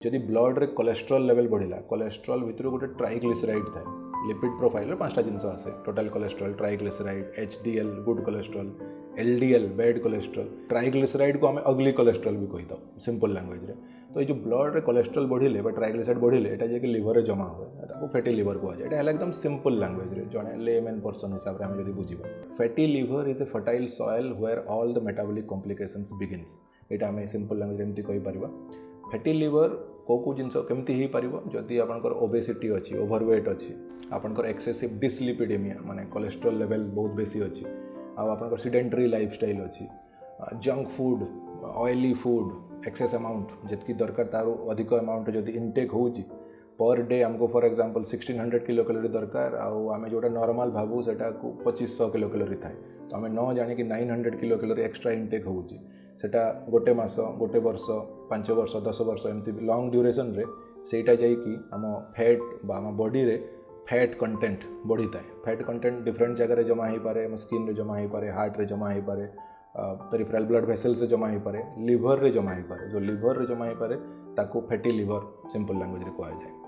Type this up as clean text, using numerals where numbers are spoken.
जदि ब्लड रे cholesterol level बढ़िला cholesterol भितर गोटे ट्राइग्लिसराइड थाए लिपिड प्रोफाइल पांचटा जिनस आसे total cholesterol triglyceride HDL good cholesterol LDL bad cholesterol triglyceride को आम अगली कोलेस्ट्रॉल भी कही दो सिंपल लैंग्वेज रे तो ये ब्लड रे कोलेस्ट्रॉल बढ़िले ट्राइग्लिसराइड बढ़िले एटा जे लिवर रे जमा हुए फैटी लिवर को जाए एटा एकदम सिंपल लैंग्वेज रे जने लेमैन पर्सन हिसाब रे हम जदी बुझिबा fatty liver is a fertile soil where all the metabolic complications begins एटा हम सिंपल लैंग्वेज एमती कहि परिबा फैटी लिवर को जिनस केमती हो पार जदि आपंकर ओबेसिटी अच्छी ओभरवेट अच्छी आपंकर एक्सेसिव डिसलिपिडेमिया माने कोलेस्ट्रॉल लेवल बहुत बेसी अच्छी आपंकर सिडेंटरी लाइफस्टाइल अच्छी junk food oily food excess amount जितकी दरकार तार अधिक अमाउंट जदि इनटेक होची पर डे आमको फॉर एग्जांपल 1600 किलो कैलोरी दरकार आम जोटा नॉर्मल भावु सेटा 2500 किलो कैलोरी थाए तो आम न जानी कि 900 किलो कैलोरी एक्स्ट्रा इनटेक होची सेटा गोटे मास गोटे वर्ष 5 वर्ष 10 वर्ष एमती लॉन्ग ड्यूरेशन रे सेटा जाइकी आम फैट बा आम बॉडी रे फैट कंटेंट बढ़ी थाए फैट कंटेंट डिफरेंट जगह जमा हो पाए स्किन रे जमा हो पाए हार्ट रे जमा हो पाए पेरिफेरल ब्लड वेसल से जमा हो पाए लिवर रे जमा हो पाए जो लिवर रे जमा हो पाए ताको फैटी लिवर सिंपल लैंग्वेज रे कहा जाए।